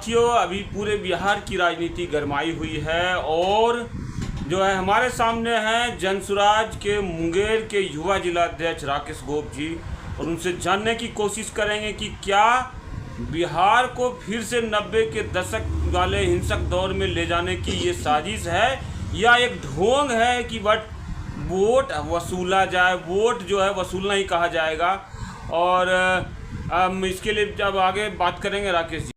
साथियों, अभी पूरे बिहार की राजनीति गरमाई हुई है और जो है हमारे सामने हैं जनसुराज के मुंगेर के युवा जिला अध्यक्ष राकेश गोप जी, और उनसे जानने की कोशिश करेंगे कि क्या बिहार को फिर से 90 के दशक वाले हिंसक दौर में ले जाने की ये साजिश है या एक ढोंग है कि बट वोट वसूला जाए। वोट जो है वसूलना ही कहा जाएगा। और इसके लिए जब आगे बात करेंगे राकेश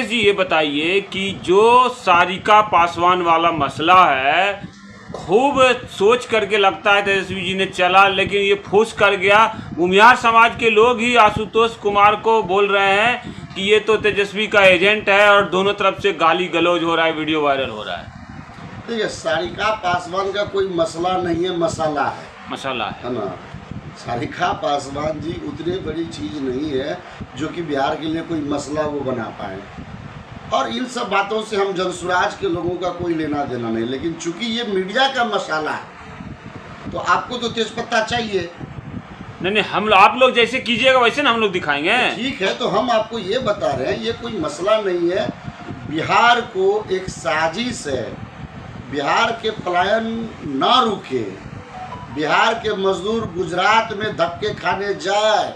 जी ये बताइए कि जो सारिका पासवान वाला मसला है, खूब सोच करके लगता है तेजस्वी जी ने चला, लेकिन ये फूस कर गया। भूमिहार समाज के लोग ही आशुतोष कुमार को बोल रहे हैं कि ये तो तेजस्वी का एजेंट है और दोनों तरफ से गाली गलौज हो रहा है, वीडियो वायरल हो रहा है। देखिए, सारिका पासवान का कोई मसला नहीं है, मसाला है ना। सारिका पासवान जी उतनी बड़ी चीज़ नहीं है जो कि बिहार के लिए कोई मसला वो बना पाए, और इन सब बातों से हम जनसुराज के लोगों का कोई लेना देना नहीं। लेकिन चूंकि ये मीडिया का मसाला है तो आपको तो तेजपत्ता चाहिए। नहीं, हम आप लोग जैसे कीजिएगा वैसे ना हम लोग दिखाएंगे। ठीक है, तो हम आपको ये बता रहे हैं, ये कोई मसला नहीं है। बिहार को एक साजिश है, बिहार के पलायन ना रुके, बिहार के मजदूर गुजरात में धक्के खाने जाए,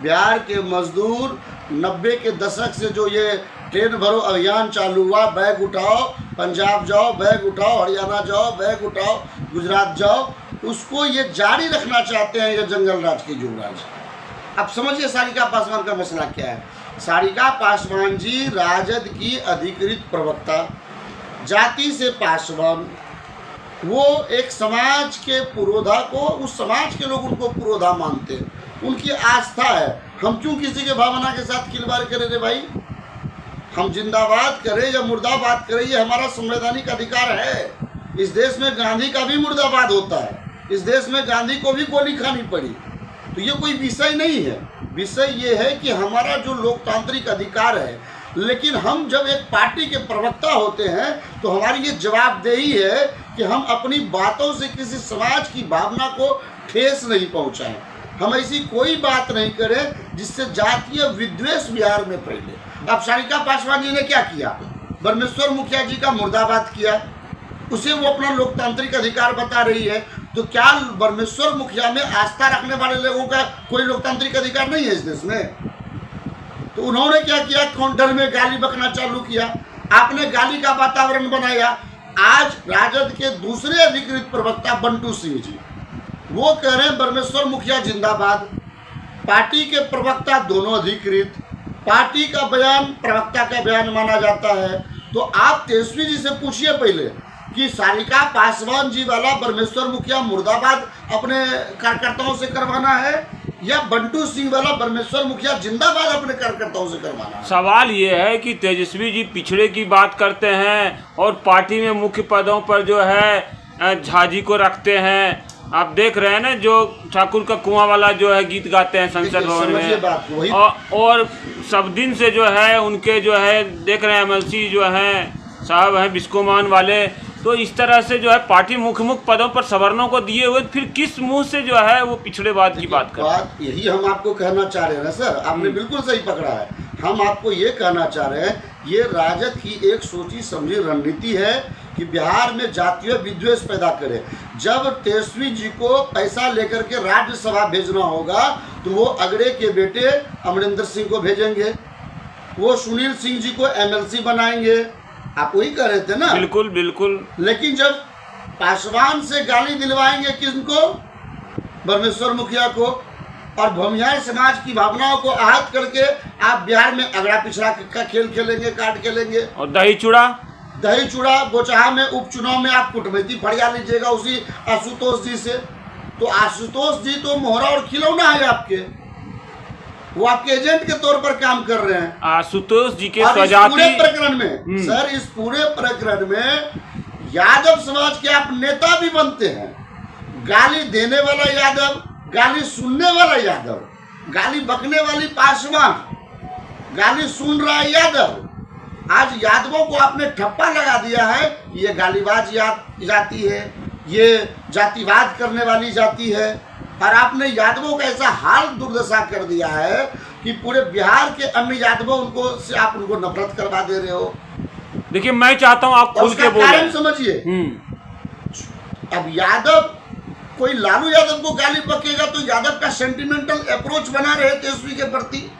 बिहार के मजदूर 90 के दशक से जो ये ट्रेन भरो अभियान चालू हुआ, बैग उठाओ पंजाब जाओ, बैग उठाओ हरियाणा जाओ, बैग उठाओ गुजरात जाओ, उसको ये जारी रखना चाहते हैं ये जंगल राज के युवराज। अब समझिए सारिका पासवान का मसला क्या है। सारिका पासवान जी राजद की अधिकृत प्रवक्ता, जाति से पासवान, वो एक समाज के पुरोधा को, उस समाज के लोग उनको पुरोधा मानते हैं, उनकी आस्था है। हम क्यों किसी के भावना के साथ खिलवाड़ करें रे भाई? हम जिंदाबाद करें या मुर्दाबाद करें, ये हमारा संवैधानिक अधिकार है। इस देश में गांधी का भी मुर्दाबाद होता है, इस देश में गांधी को भी गोली खानी पड़ी, तो ये कोई विषय नहीं है। विषय ये है कि हमारा जो लोकतांत्रिक अधिकार है, लेकिन हम जब एक पार्टी के प्रवक्ता होते हैं तो हमारी ये जवाबदेही है कि हम अपनी बातों से किसी समाज की भावना को ठेस नहीं पहुंचाएं। हम ऐसी कोई बात नहीं करें जिससे जातीय विद्वेष बिहार में फैले। अब सारिका पासवान जी ने क्या किया? परमेश्वर मुखिया जी का मुर्दाबाद किया, उसे वो अपना लोकतांत्रिक अधिकार बता रही है। तो क्या परमेश्वर मुखिया में आस्था रखने वाले लोगों का कोई लोकतांत्रिक अधिकार नहीं है इस देश में? तो उन्होंने क्या किया? काउंटर में गाली बकना चालू किया, आपने गाली का वातावरण बनाया। आज राजद के दूसरे अधिकृत प्रवक्ता बंटू सिंह जी वो कह रहे हैं परमेश्वर मुखिया जिंदाबाद। पार्टी के प्रवक्ता दोनों अधिकृत, पार्टी का बयान प्रवक्ता का बयान माना जाता है। तो आप तेजस्वी जी से पूछिए पहले कि सारिका पासवान जी वाला परमेश्वर मुखिया मुर्दाबाद अपने कार्यकर्ताओं से करवाना है या बंटू सिंह वाला परमेश्वर मुखिया जिंदाबाद अपने कार्यकर्ताओं से करवाना है? सवाल ये है कि तेजस्वी जी पिछड़े की बात करते हैं और पार्टी में मुख्य पदों पर जो है झाजी को रखते हैं। आप देख रहे हैं ना, जो ठाकुर का कुआं वाला जो है गीत गाते हैं संसद भवन में, और सब दिन से जो है उनके जो है देख रहे हैं एमएलसी जो है साहब हैं बिस्कोमान वाले। तो इस तरह से जो है पार्टी मुख्य पदों पर सवर्णों को दिए हुए फिर किस मुंह से जो है वो पिछड़ेवाद की बात कर रहे हैं? बात यही हम आपको कहना चाह रहे हैं ना सर, आपने बिल्कुल सही पकड़ा है। हम आपको ये कहना चाह रहे हैं, ये राजद की एक सोची समझी रणनीति है कि बिहार में जातीय विद्वेष पैदा करे। जब तेजस्वी जी को पैसा लेकर के राज्यसभा भेजना होगा तो वो अगड़े के बेटे अमरिंदर सिंह को भेजेंगे, वो सुनील सिंह जी को एमएलसी बनाएंगे। आप वही कह रहे थे ना? बिल्कुल बिल्कुल। लेकिन जब पासवान से गाली दिलवाएंगे किनको? परमेश्वर मुखिया को, और भूमिहार समाज की भावनाओं को आहत करके आप बिहार में अगड़ा पिछड़ा का खेल खेलेंगे, कार्ड खेलेंगे। और दही चूड़ा बोचहा में उपचुनाव में आप कुटमैती फड़िया लीजिएगा उसी आशुतोष जी से। तो आशुतोष जी तो मोहरा और खिलौना है आपके, वो आपके एजेंट के तौर पर काम कर रहे हैं। आशुतोष जी के पूरे प्रकरण में सर, इस पूरे प्रकरण में यादव समाज के आप नेता भी बनते हैं। गाली देने वाला यादव, गाली सुनने वाला यादव, गाली बकने वाली पासवान, गाली सुन रहा है यादव। आज यादवों को आपने ठप्पा लगा दिया है, ये गालीबाज जाति है, ये जातिवाद करने वाली जाति है, और आपने यादवों का ऐसा हाल दुर्दशा कर दिया है कि पूरे बिहार के अन्य यादवों उनको से आप उनको नफरत करवा दे रहे हो। देखिए मैं चाहता हूं आप खुल के बोलें। कारण समझिए, अब यादव कोई लालू यादव को गाली बकेगा तो यादव का सेंटिमेंटल अप्रोच बना रहे तेजस्वी के प्रति।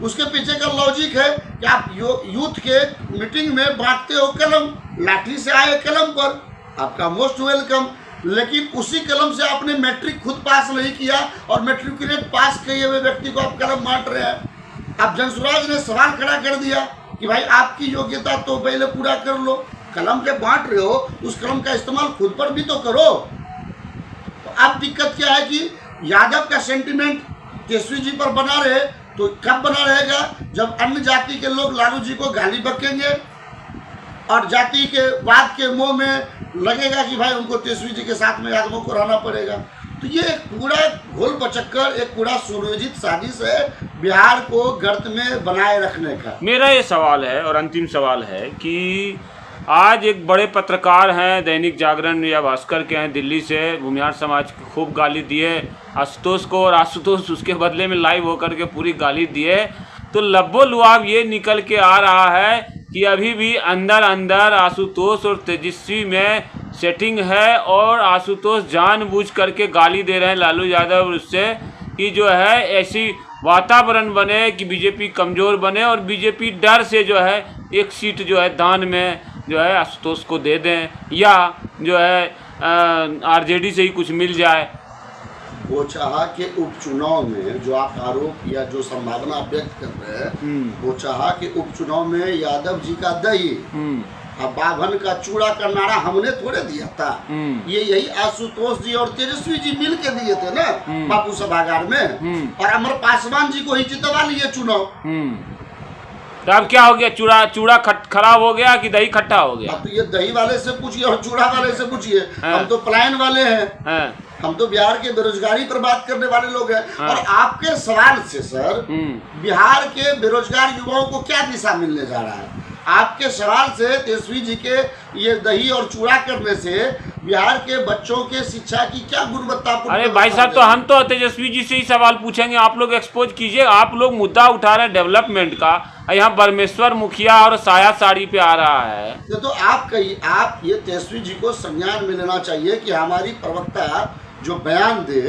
उसके पीछे का लॉजिक है कि आप यूथ के मीटिंग में बांटते हो कलम, लाठी से आए कलम पर, आपका मोस्ट वेलकम। लेकिन उसी कलम से आपने मैट्रिक खुद पास नहीं किया और मैट्रिकुलेट पास किए हुए व्यक्ति को आप कलम बांट रहे हैं। अब जनसुराज ने सवाल खड़ा कर दिया कि भाई आपकी योग्यता तो पहले पूरा कर लो, कलम जब बांट रहे हो उस कलम का इस्तेमाल खुद पर भी तो करो। तो अब दिक्कत क्या है कि यादव का सेंटिमेंट तेजस्वी जी पर बना रहे, तो कब बना रहेगा जब अन्य जाति के लोग लालू जी को गाली बकेंगे और जाति के वाद के मोह में लगेगा कि भाई उनको तेजस्वी जी के साथ में यादवों को रहना पड़ेगा। तो ये एक पूरा घोल बचक्कर, एक पूरा सुनियोजित साजिश है बिहार को गर्त में बनाए रखने का। मेरा ये सवाल है और अंतिम सवाल है कि आज एक बड़े पत्रकार हैं, दैनिक जागरण या भास्कर के हैं, दिल्ली से भूमिहार समाज को खूब गाली दिए आशुतोष को, और आशुतोष उसके बदले में लाइव होकर के पूरी गाली दिए। तो लब्बो लुआब ये निकल के आ रहा है कि अभी भी अंदर अंदर आशुतोष और तेजस्वी में सेटिंग है और आशुतोष जानबूझ करके गाली दे रहे हैं लालू यादव उससे कि जो है ऐसी वातावरण बने कि बीजेपी कमज़ोर बने और बीजेपी डर से जो है एक सीट जो है दान में जो है आशुतोष को दे दें या जो है आरजेडी से ही कुछ मिल जाए। बोचहा के उपचुनाव में जो आप आरोप या जो संभावना व्यक्त कर रहे हैं, बोचहा के उपचुनाव में यादव जी का दही अब बाभन का चूड़ा का नारा हमने थोड़े दिया था, ये यही आशुतोष जी और तेजस्वी जी मिल के दिए थे ना बापू सभागार में, और अमर पासवान जी को ही जितवा लिए चुनाव। तो अब क्या हो गया, चूड़ा खराब हो गया कि दही खट्टा हो गया? तो ये दही वाले से पूछिए और चूड़ा वाले से पूछिए। हम तो पलायन वाले हैं, हम तो बिहार के बेरोजगारी पर बात करने वाले लोग हैं। और आपके सवाल से सर बिहार के बेरोजगार युवाओं को क्या दिशा मिलने जा रहा है? आपके सवाल से तेजस्वी जी के ये दही और चूड़ा करने से बिहार के बच्चों के शिक्षा की क्या गुणवत्ता? अरे भाई साहब, तो हम तो तेजस्वी जी से ही सवाल पूछेंगे, आप लोग एक्सपोज कीजिए। आप लोग मुद्दा उठा रहे हैं डेवलपमेंट का, यहाँ परमेश्वर मुखिया और साया साड़ी पे आ रहा है। तो आप ये तेजस्वी जी को संज्ञान में लेना चाहिए कि हमारी प्रवक्ता जो बयान दे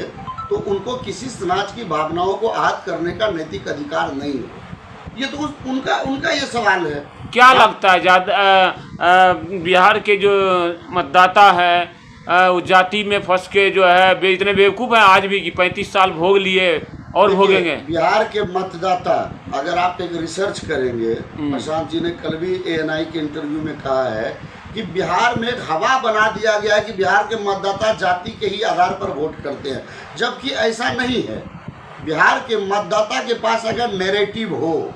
तो उनको किसी समाज की भावनाओं को आहत करने का नैतिक अधिकार नहीं हो। ये तो उनका ये सवाल है। क्या लगता है बिहार के जो मतदाता है वो जाति में फंस के जो है इतने बेवकूफ़ हैं आज भी कि 35 साल भोग लिए और भोगेंगे? बिहार के मतदाता, अगर आप एक रिसर्च करेंगे, प्रशांत जी ने कल भी ANI के इंटरव्यू में कहा है कि बिहार में एक हवा बना दिया गया है कि बिहार के मतदाता जाति के ही आधार पर वोट करते हैं, जबकि ऐसा नहीं है। बिहार के मतदाता के पास अगर नैरेटिव हो,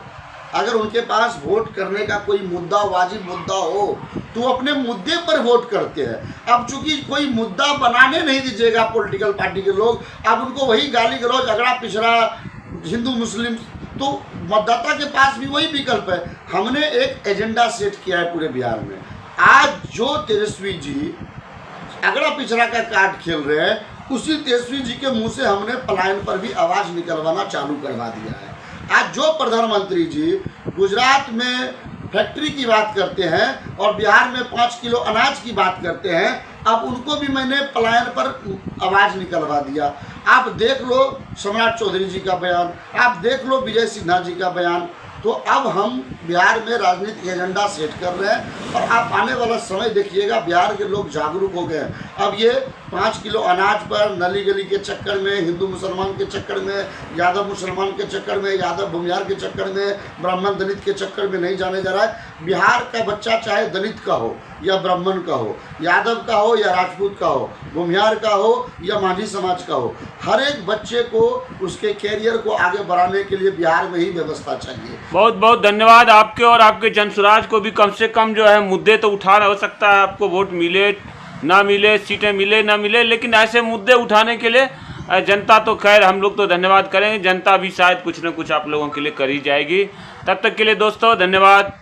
अगर उनके पास वोट करने का कोई मुद्दा, वाजिब मुद्दा हो, तो अपने मुद्दे पर वोट करते हैं। अब चूंकि कोई मुद्दा बनाने नहीं दीजिएगा पॉलिटिकल पार्टी के लोग, अब उनको वही गाली गलौज, अगड़ा पिछड़ा, हिंदू मुस्लिम, तो मतदाता के पास भी वही विकल्प है। हमने एक एजेंडा सेट किया है पूरे बिहार में। आज जो तेजस्वी जी अगड़ा पिछड़ा का कार्ड खेल रहे हैं, उसी तेजस्वी जी के मुंह से हमने पलायन पर भी आवाज़ निकलवाना चालू करवा दिया है। आज जो प्रधानमंत्री जी गुजरात में फैक्ट्री की बात करते हैं और बिहार में 5 किलो अनाज की बात करते हैं, अब उनको भी मैंने पलायन पर आवाज़ निकलवा दिया। आप देख लो सम्राट चौधरी जी का बयान, आप देख लो विजय सिन्हा जी का बयान। तो अब हम बिहार में राजनीतिक एजेंडा सेट कर रहे हैं और आप आने वाला समय देखिएगा, बिहार के लोग जागरूक हो गए हैं। अब ये 5 किलो अनाज पर नली गली के चक्कर में, हिंदू मुसलमान के चक्कर में, यादव मुसलमान के चक्कर में, यादव भूमिहार के चक्कर में, ब्राह्मण दलित के चक्कर में नहीं जाने जा रहा है। बिहार का बच्चा चाहे दलित का हो या ब्राह्मण का हो, यादव का हो या राजपूत का हो, भूमिहार का हो या माझी समाज का हो, हर एक बच्चे को उसके कैरियर को आगे बढ़ाने के लिए बिहार में ही व्यवस्था चाहिए। बहुत बहुत धन्यवाद आपके, और आपके जनसुराज को भी कम से कम जो है मुद्दे तो उठाना हो सकता है, आपको वोट मिले ना मिले, सीटें मिले ना मिले, लेकिन ऐसे मुद्दे उठाने के लिए जनता तो खैर हम लोग तो धन्यवाद करेंगे, जनता भी शायद कुछ न कुछ आप लोगों के लिए कर ही जाएगी। तब तक के लिए दोस्तों धन्यवाद।